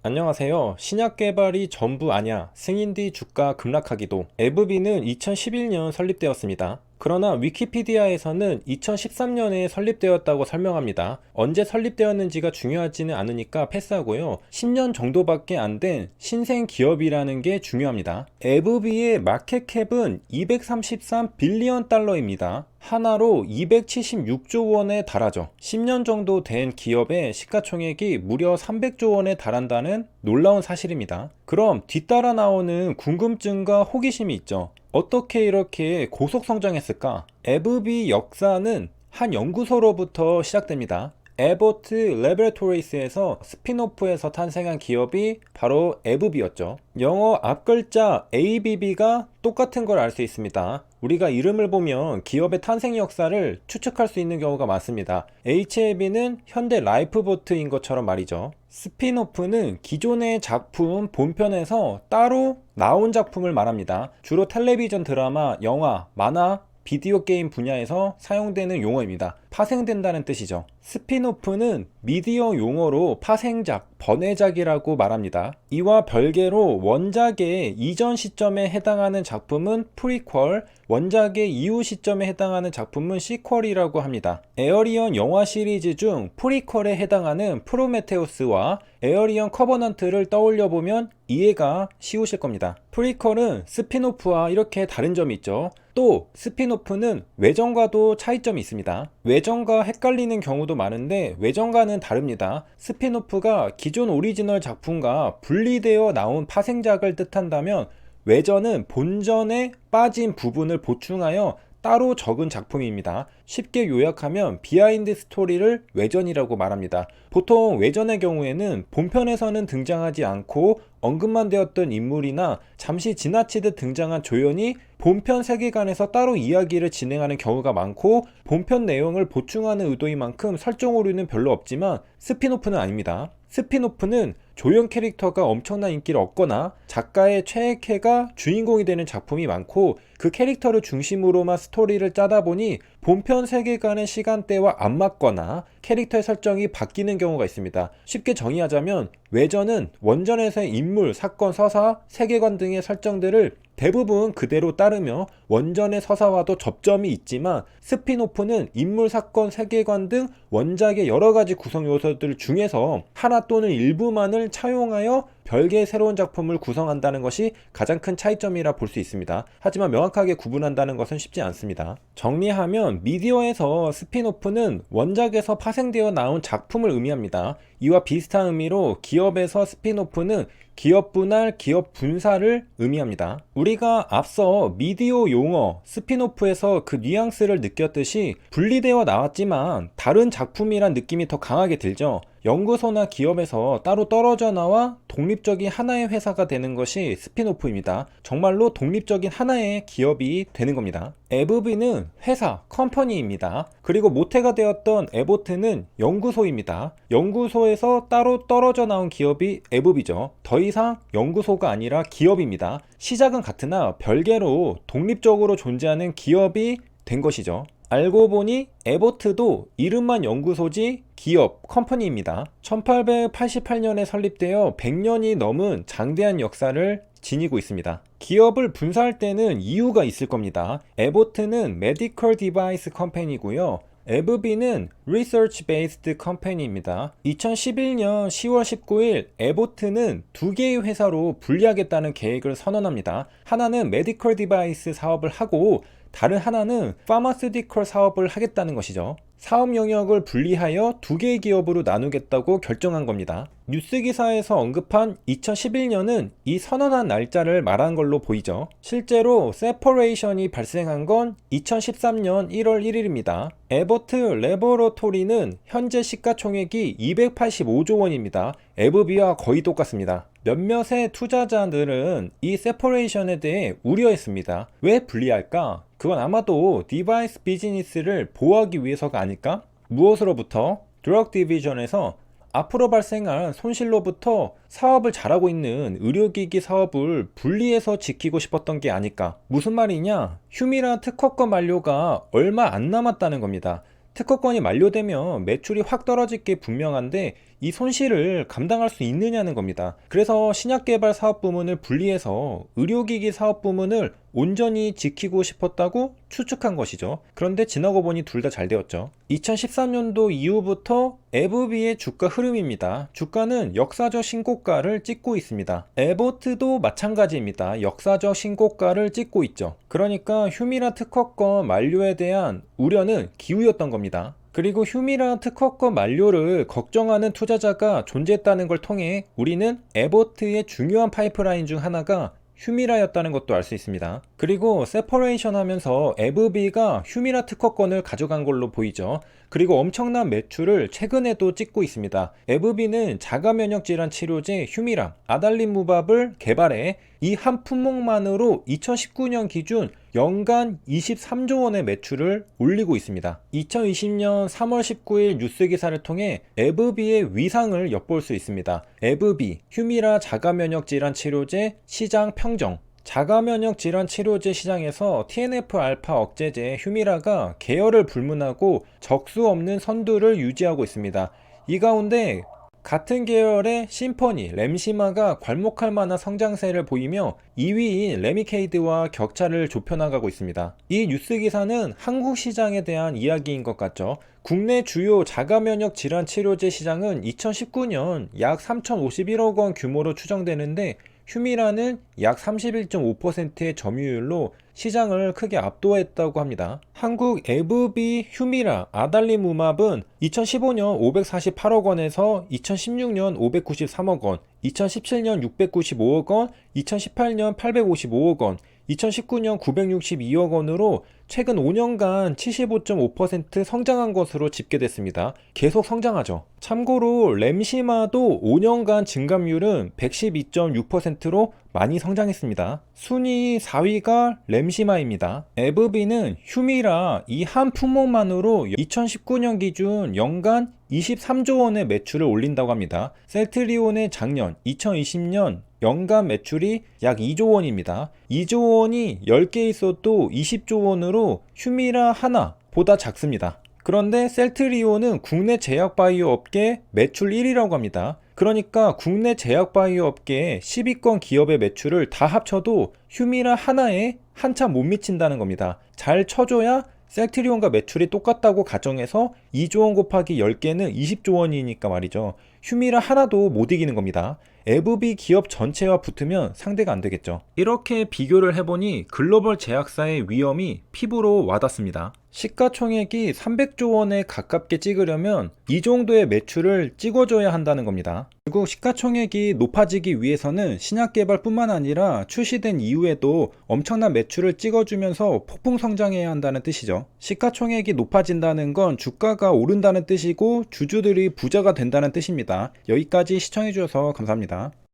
안녕하세요. 신약 개발이 전부 아냐. 승인 뒤 주가 급락하기도. 에브비는 2011년 설립되었습니다. 그러나 위키피디아에서는 2013년에 설립되었다고 설명합니다. 언제 설립되었는지가 중요하지는 않으니까 패스하고요. 10년 정도밖에 안 된 신생 기업이라는 게 중요합니다. 에브비의 마켓캡은 233 빌리언 달러입니다. 하나로 276조 원에 달하죠. 10년 정도 된 기업의 시가총액이 무려 300조 원에 달한다는 놀라운 사실입니다. 그럼 뒤따라 나오는 궁금증과 호기심이 있죠. 어떻게 이렇게 고속 성장했을까? 에브비 역사는 한 연구소로부터 시작됩니다. 에보트 레버토리스에서 스핀오프에서 탄생한 기업이 바로 에브비였죠. 영어 앞글자 ABB가 똑같은 걸 알 수 있습니다. 우리가 이름을 보면 기업의 탄생 역사를 추측할 수 있는 경우가 많습니다. HAB는 현대 라이프보트인 것처럼 말이죠. 스핀오프는 기존의 작품 본편에서 따로 나온 작품을 말합니다. 주로 텔레비전 드라마, 영화, 만화, 비디오 게임 분야에서 사용되는 용어입니다. 파생된다는 뜻이죠. 스핀오프는 미디어 용어로 파생작, 번외작이라고 말합니다. 이와 별개로 원작의 이전 시점에 해당하는 작품은 프리퀄, 원작의 이후 시점에 해당하는 작품은 시퀄이라고 합니다. 에어리언 영화 시리즈 중 프리퀄에 해당하는 프로메테우스와 에어리언 커버넌트를 떠올려보면 이해가 쉬우실 겁니다. 프리퀄은 스핀오프와 이렇게 다른 점이 있죠. 또 스핀오프는 외전과도 차이점이 있습니다. 외전과 헷갈리는 경우도 많은데 외전과는 다릅니다. 스핀오프가 기존 오리지널 작품과 분리되어 나온 파생작을 뜻한다면 외전은 본전에 빠진 부분을 보충하여 따로 적은 작품입니다. 쉽게 요약하면 비하인드 스토리를 외전이라고 말합니다. 보통 외전의 경우에는 본편에서는 등장하지 않고 언급만 되었던 인물이나 잠시 지나치듯 등장한 조연이 본편 세계관에서 따로 이야기를 진행하는 경우가 많고 본편 내용을 보충하는 의도인 만큼 설정 오류는 별로 없지만 스핀오프는 아닙니다. 스핀오프는 조연 캐릭터가 엄청난 인기를 얻거나 작가의 최애캐가 주인공이 되는 작품이 많고 그 캐릭터를 중심으로만 스토리를 짜다 보니 본편 세계관의 시간대와 안 맞거나 캐릭터의 설정이 바뀌는 경우가 있습니다. 쉽게 정의하자면 외전은 원전에서의 인물, 사건, 서사, 세계관 등의 설정들을 대부분 그대로 따르며 원전의 서사와도 접점이 있지만 스핀오프는 인물, 사건, 세계관 등 원작의 여러가지 구성 요소들 중에서 하나 또는 일부만을 차용하여 별개의 새로운 작품을 구성한다는 것이 가장 큰 차이점이라 볼 수 있습니다. 하지만 명확하게 구분한다는 것은 쉽지 않습니다. 정리하면 미디어에서 스핀오프는 원작에서 파생되어 나온 작품을 의미합니다. 이와 비슷한 의미로 기업에서 스핀오프는 기업 분할, 기업 분사를 의미합니다. 우리가 앞서 미디어 용어 스핀오프에서 그 뉘앙스를 느꼈듯이 분리되어 나왔지만 다른 작품이란 느낌이 더 강하게 들죠. 연구소나 기업에서 따로 떨어져 나와 독립적인 하나의 회사가 되는 것이 스핀오프입니다. 정말로 독립적인 하나의 기업이 되는 겁니다. 에브비는 회사, 컴퍼니입니다. 그리고 모태가 되었던 에보트는 연구소입니다. 연구소에서 따로 떨어져 나온 기업이 에브비죠. 더 이상 연구소가 아니라 기업입니다. 시작은 같으나 별개로 독립적으로 존재하는 기업이 된 것이죠. 알고 보니 에보트도 이름만 연구소지 기업, 컴퍼니입니다. 1888년에 설립되어 100년이 넘은 장대한 역사를 지니고 있습니다. 기업을 분사할 때는 이유가 있을 겁니다. 에보트는 메디컬 디바이스 컴퍼니고요. 에브비는 Research Based Company입니다. 2011년 10월 19일 에보트는 두 개의 회사로 분리하겠다는 계획을 선언합니다. 하나는 메디컬 디바이스 사업을 하고 다른 하나는 파마스티컬 사업을 하겠다는 것이죠. 사업 영역을 분리하여 두 개의 기업으로 나누겠다고 결정한 겁니다. 뉴스 기사에서 언급한 2011년은 이 선언한 날짜를 말한 걸로 보이죠. 실제로 세퍼레이션이 발생한 건 2013년 1월 1일입니다. 에버트 레버러토리는 현재 시가총액이 285조 원입니다. 에브비와 거의 똑같습니다. 몇몇의 투자자들은 이 세퍼레이션에 대해 우려했습니다. 왜 분리할까? 그건 아마도 디바이스 비즈니스를 보호하기 위해서가 아닐까? 무엇으로부터? 드럭 디비전에서 앞으로 발생할 손실로부터 사업을 잘하고 있는 의료기기 사업을 분리해서 지키고 싶었던 게 아닐까? 무슨 말이냐? 휴미라 특허권 만료가 얼마 안 남았다는 겁니다. 특허권이 만료되면 매출이 확 떨어질 게 분명한데 이 손실을 감당할 수 있느냐는 겁니다. 그래서 신약개발 사업 부문을 분리해서 의료기기 사업 부문을 온전히 지키고 싶었다고 추측한 것이죠. 그런데 지나고 보니 둘 다 잘 되었죠. 2013년도 이후부터 에브비의 주가 흐름입니다. 주가는 역사적 신고가를 찍고 있습니다. 에보트도 마찬가지입니다. 역사적 신고가를 찍고 있죠. 그러니까 휴미라 특허권 만료에 대한 우려는 기우였던 겁니다. 그리고 휴미라 특허권 만료를 걱정하는 투자자가 존재했다는 걸 통해 우리는 에보트의 중요한 파이프라인 중 하나가 휴미라였다는 것도 알 수 있습니다. 그리고 세퍼레이션 하면서 에브비가 휴미라 특허권을 가져간 걸로 보이죠. 그리고 엄청난 매출을 최근에도 찍고 있습니다. 에브비는 자가면역 질환 치료제 휴미라, 아달리무밥을 개발해 이 한 품목만으로 2019년 기준 연간 23조 원의 매출을 올리고 있습니다. 2020년 3월 19일 뉴스 기사를 통해 에브비의 위상을 엿볼 수 있습니다. 에브비, 휴미라 자가면역 질환 치료제 시장 평정. 자가면역 질환 치료제 시장에서 TNF-알파 억제제 휴미라가 계열을 불문하고 적수 없는 선두를 유지하고 있습니다. 이 가운데 같은 계열의 심퍼니, 램시마가 괄목할 만한 성장세를 보이며 2위인 레미케이드와 격차를 좁혀나가고 있습니다. 이 뉴스 기사는 한국 시장에 대한 이야기인 것 같죠. 국내 주요 자가면역 질환 치료제 시장은 2019년 약 3,051억 원 규모로 추정되는데 휴미라는 약 31.5%의 점유율로 시장을 크게 압도했다고 합니다. 한국 에브비 휴미라 아달리무맙은 2015년 548억 원에서 2016년 593억 원, 2017년 695억 원, 2018년 855억 원, 2019년 962억 원으로 최근 5년간 75.5% 성장한 것으로 집계됐습니다. 계속 성장하죠. 참고로 램시마도 5년간 증감률은 112.6%로 많이 성장했습니다. 순위 4위가 램시마입니다. 에브비는 휴미라 이 한 품목만으로 2019년 기준 연간 23조 원의 매출을 올린다고 합니다. 셀트리온의 작년 2020년 연간 매출이 약 2조 원입니다. 2조 원이 10개 있어도 20조 원으로 휴미라 하나보다 작습니다. 그런데 셀트리온은 국내 제약바이오 업계 매출 1위라고 합니다. 그러니까 국내 제약바이오 업계의 10위권 기업의 매출을 다 합쳐도 휴미라 하나에 한참 못 미친다는 겁니다. 잘 쳐줘야 셀트리온과 매출이 똑같다고 가정해서 2조 원 곱하기 10개는 20조 원이니까 말이죠. 휴미라 하나도 못 이기는 겁니다. 에브비 기업 전체와 붙으면 상대가 안 되겠죠. 이렇게 비교를 해보니 글로벌 제약사의 위험이 피부로 와닿습니다. 시가총액이 300조 원에 가깝게 찍으려면 이 정도의 매출을 찍어줘야 한다는 겁니다. 결국 시가총액이 높아지기 위해서는 신약개발뿐만 아니라 출시된 이후에도 엄청난 매출을 찍어주면서 폭풍 성장해야 한다는 뜻이죠. 시가총액이 높아진다는 건 주가가 오른다는 뜻이고 주주들이 부자가 된다는 뜻입니다. 여기까지 시청해주셔서 감사합니다.